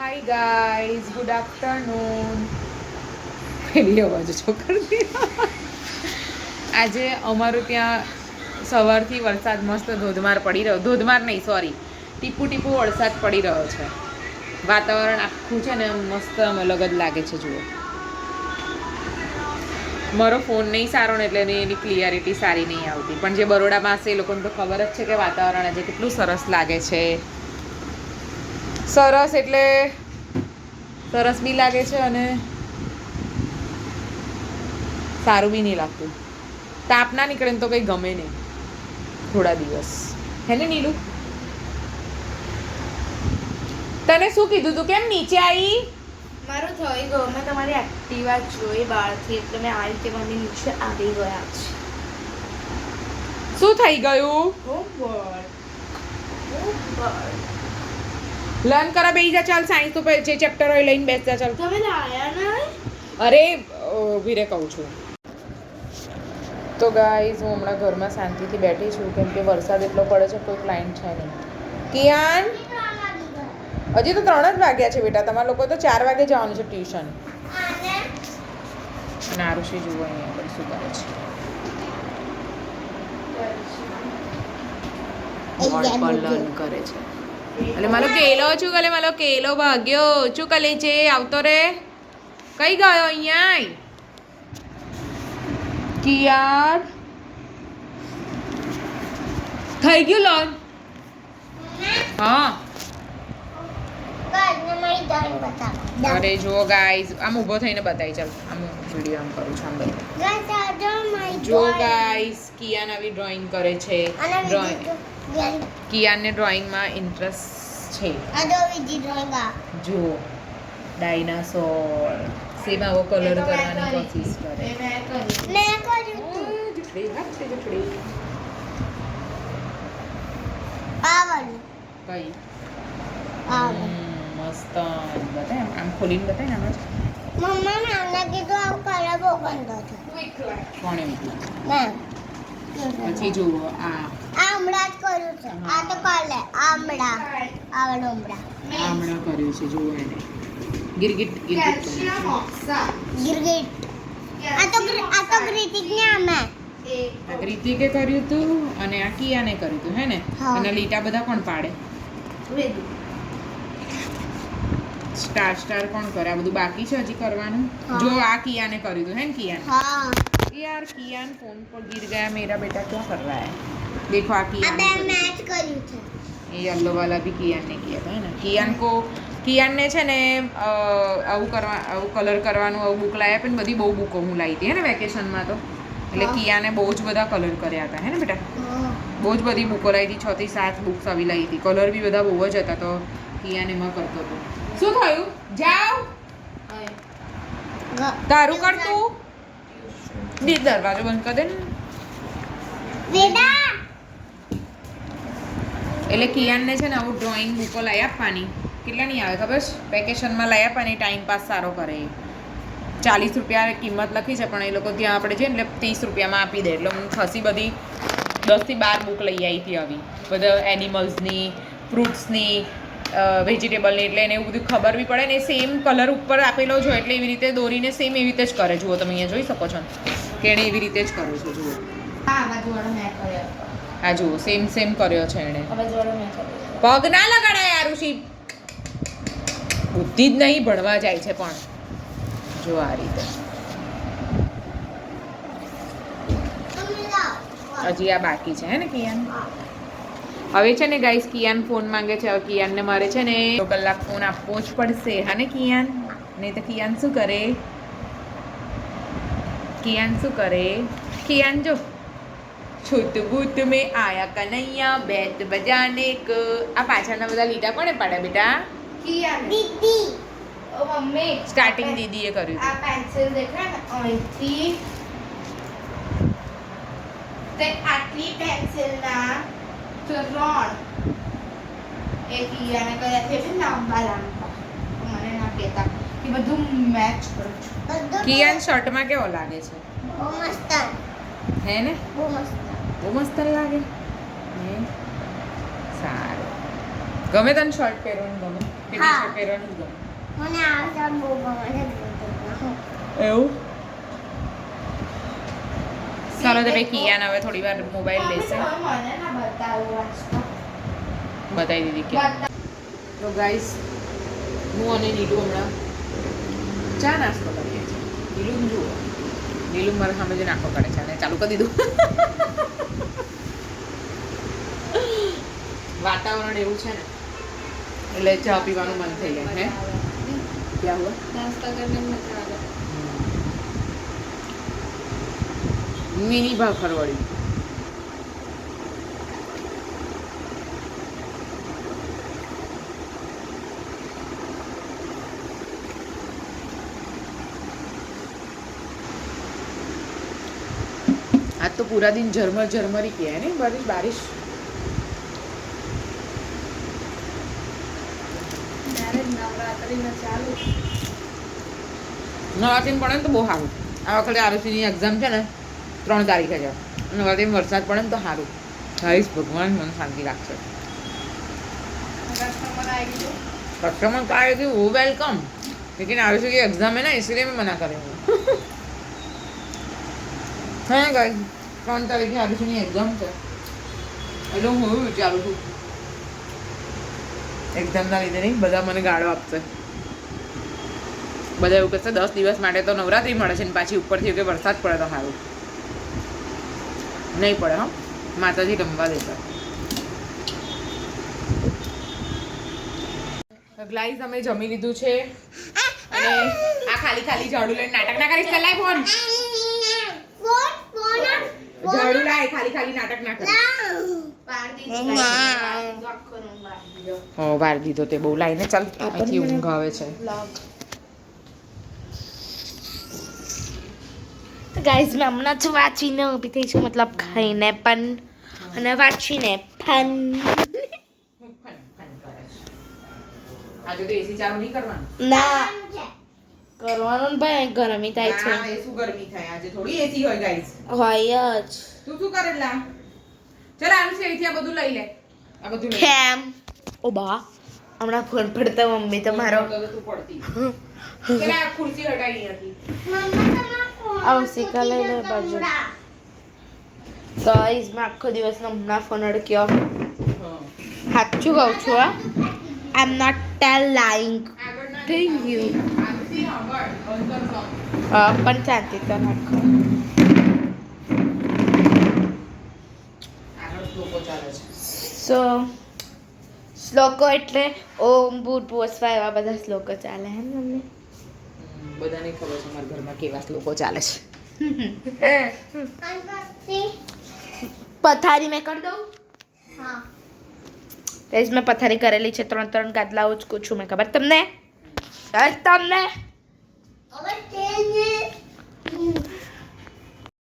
Hi guys, good afternoon. પેલી અવાજ છોકરી. આજે અમારું ત્યાં સવારથી વરસાદ મસ્ત ધોધમાર પડી રહ્યો. ધોધમાર નહીં, સોરી, ટીપુ ટીપુ વરસાદ પડી રહ્યો છે. વાતાવરણ આખું છે ને મસ્ત અલગ જ લાગે છે. જુઓ, મારો ફોન નહીં સારો ને એટલે એની ક્લિયરિટી સારી નહીં આવતી, પણ જે બરોડામાં હશે એ લોકોને તો ખબર જ છે કે વાતાવરણ આજે કેટલું સરસ લાગે છે. સરસ એટલે સરસ બી લાગે છે અને સારું બી નહીં લાગતું. તાપ ના નીકળે ને તો કંઈ ગમે નહીં થોડા દિવસ, હે ને નીલુ? તને શું કીધું તું? કેમ નીચે આવી? મારું થઈ ગયું. મેં તમારી એક્ટિવા જોઈ બહારથી, એટલે મેં આ રીતે મમ્મી નીચે આવી ગયા છે. શું થઈ ગયું? લર્ન કરા બેસી જા. ચાલ, સાયન્સ તો જે ચેપ્ટર હોય લઈને બેસ જા. ચાલ. તમે લાયા નહીં? અરે વીરે કહું છું. તો ગાઈઝ, હું હમણાં ઘરમાં શાંતિથી બેઠી છું કેમ કે વરસાદ એટલો પડે છે, કોઈ ક્લાયન્ટ છે નહીં. કિયાન, હજી તો 3 જ વાગ્યા છે બેટા. તમારા લોકો તો 4 વાગે જવાનું છે ટ્યુશન. અને આરુષી જુઓ અહીંયા આગળ શું કરે છે. બોર્ડ પર લર્ન કરે છે. એટલે મારો કેલો છું, ગલે મારો કેલો ભાગ્યો શું કલે છે. આવતો રે, કઈ ગયો? અહીંયા કિયાર થઈ ગયું લોન? હા. અરે જો ગાઈઝ, આમ ઊભો થઈને બતાવી. ચાલ, આમ વિડીયો આમ કરું છું. આમ જો ગાઈઝ, કિયાન આવી ડ્રોઈંગ કરે છે. કિયાનને ડ્રોઈંગમાં ઇન્ટરેસ્ટ છે. જો ડાયનાસોર સેમ આવો કલર કરવાની કોશિશ કરે. કઈ મસ્ત બતાય, આમ ખોલીને બતાય ને. આમ મમ્મા નાના કીધું આ કલર બહુ ગંદો છે. કોણે મૂક્યું? પછી જુઓ, આમળા જ કર્યું છે. આ તો કલર આમળા કર્યું છે. જુઓ એને ગિરગિટ ગિરગિટ. આ તો ગ્રીતિકને આમે રીતિકે કર્યું તું અને આ કિયાને કર્યું તું, હે ને? અને લીટા બધા કોણ પાડે? સ્ટાર સ્ટાર કોણ કરે? આ બધું બાકી છે હજી કરવાનું. જો આ કિયાને કર્યું તું, હે ને? કિયાન, यार कियान फोन पर गिर गया मेरा बेटा, क्या कर रहा है? देखो आ कियान मैच કર્યું છે. ये येलो वाला भी कियान ने किया था, है ना? કિયાન ને છે ને આવું કલર કરવાનું આવું બુક લાવ્યા, પણ બધી બહુ બુકો હું લાવી હતી, હે ને, વેકેશનમાં તો. એટલે કિયાને બહુ જ બધા કલર કર્યા હતા, હે ને બેટા? બહુ જ બધી બુકો લાવી હતી. 6 થી 7 બુક્સ આવી લાવી હતી. કલર બી બધા બહુ જ હતા. તો કિયાન એમાં કરતો હતો. શું થયું? જાવ, તારું કરતું. દરવાજો બંધ કરી દે ને. એટલે કિયાનને છે ને આવું ડ્રોઈંગ બુકો લઈ આપવાની. કેટલાની આવે ખબર છે? વેકેશનમાં લઈ આપવાની, ટાઈમ પાસ સારો કરે. 40 રૂપિયા કિંમત લખી છે, પણ એ લોકો ત્યાં આપણે જઈએ એટલે 30 રૂપિયામાં આપી દે. એટલે હું ખાસી બધી 10 થી 12 બુક લઈ આવી હતી આવી, બધા એનિમલ્સની, ફ્રૂટ્સની, વેજીટેબલની. એટલે એને એવું બધું ખબર બી પડે ને. સેમ કલર ઉપર આપેલો જો, એટલે એવી રીતે દોરીને સેમ એવી રીતે જ કરે. જુઓ, તમે અહીંયા જોઈ શકો છો કે એણે એવી રીતે જ કર્યો છે. જુઓ, હા જુઓ, સેમ કર્યો છે એણે. પગ ના લગાડાય આરુષી, બુદ્ધિ જ નહીં, ભણવા જાય છે. પણ જો આ રીતે હજી આ બાકી છે, હે ને કિયાન? હવે છે ને ગાઈસ, કિયાન ફોન માંગે છે. હવે કિયાનને મારે છે ને 2 કલાક ફોન આપવો જ પડશે, હા ને કિયાન? નહીં તો કિયાન શું કરે? કિયાન જો છૂત બૂત મેં આયા કનૈયા બેટ બજાને કો. આ પાછળના બધા લીટા કોણે પાડ્યા બેટા? દીદી. ઓ મમ્મી, સ્ટાર્ટિંગ દીદીએ કર્યું. આ પેન્સિલ દેખાય ને અહીંથી તે આટલી પેન્સિલના 3 એક ઈયાને કર્યા છે લાંબા. મને ના કહેતા કે બધું મેચ કરું છું. કિયાન શર્ટમાં કેવો લાગે છે? બહુ મસ્ત. હે ને? બહુ મસ્ત લાગે. સારું. ગમે તને શર્ટ પહેરવાનું ગમે? કે હા. ટી-શર્ટ પહેરવાનું ગમે? મને આ શર્ટ બહુ ગમે છે એવું ચાલો તો ભાઈ કિયાન હવે થોડી વાર મોબાઈલ લેશે. મને ના બતાવું વાંચતા. બતાવી દીધી કે તો ગાઈસ હું અને નીલુ હમણાં ચા નાસ્તો કરીએ છીએ. નીલુ જુઓ, નીલુ મારા સામે જે નાખો કાઢે છે અને ચાલુ કરી દીધું. વાતાવરણ એવું છે ને એટલે ચા પીવાનું મન થઈ જાય હે. ક્યાં હુઆ? નાસ્તા કરીને મજા આવે. મિની ભાખરવડી. आज तो पूरा दिन झरमर झरमर ही किया है नहीं बारिश बारिश. ત્યારે નવરાત્રીમાં ચાલુ. નવરાત્રી પડે ને તો બહુ સારું. આ વખતે આરુષિની એક્ઝામ છે ને 3 તારીખે છે. નવરાત્રીમાં વરસાદ પડે ને તો સારું. હાઈશ ભગવાન મને શાંતિ રાખશે. કસ્ટમર આવી ગયો. कस्टमर का आएगी वो वेलकम, लेकिन आरुषि की एग्जाम है ना इसलिए मैं मना करेंगे. हाँ गाइस 3 तारीखे आरुषिની એક્ઝામ છે એટલે હું એવું વિચારું છું એક્ઝામના લીધે નહીં બધા મને ગાળો આપશે. બધા એવું કહેશે 10 દિવસ માટે તો નવરાત્રી મળે છે ને પાછી ઉપરથી કે વરસાદ પડે તો સારું. નહીં પડે હા, માતાજી રમવા દેતા. ગાઈસ અમે જમી લીધું છે અને આ ખાલી ખાલી ઝાડુ લઈને નાટક ના કરીશ. ચલાય ફોન ઝાડુ લાય, ખાલી ખાલી નાટક ના કરીશ. હો વાર દીધો તે બહુ લાઈને. ચાલ અહીંથી ઊંઘ આવે છે. ગાઈઝ મેં હમણાં જ વાંચીને ઊભી થઈ છું, મતલબ ખાઈને પણ અને વાંચીને પણ. આજે તો એસી ચાલુ નહીં કરવાનું. ના કરવાનું ને ભાઈ ગરમી થાય છે. ના, એ શું ગરમી થાય? આજે થોડી એસી હોય ગાઈસ. હોય જ. તું શું કરેલા? ચાલ આરુષિ અહીંથી આ બધું લઈ લે. આ બધું લઈ લે. કેમ ઓ બા હમણાં ફોન પડતા મમ્મી તમારો તો તું પડતી. ચાલ આ ખુરશી હટાવી હતી. આવશીકા લઈ લે બાજુ. ગાઈઝ મેં આખો દિવસ હમણાં ફોન અડક્યો. સાચું કહું છું આ I am not tell lying. Thank you. Aarushi સાંભળ, બંધ કર ફોન. પણ શાંતિ તો રાખો. આગળ શ્લોકો ચાલે છે. સો શ્લોકો એટલે ઓમ ભૂર્ભુવઃ સ્વાહા એવા બધા શ્લોકો ચાલે હે ને મમ્મી. બધાને ખબર છે મારા ઘરમાં કેવા શ્લોકો ચાલે છે. પથારી મેં કરી દઉં. ગાઈઝ મેં પથારી કરેલી છે. 3 ગાદલા ઉચકું છું મેં. ખબર તમને? તમને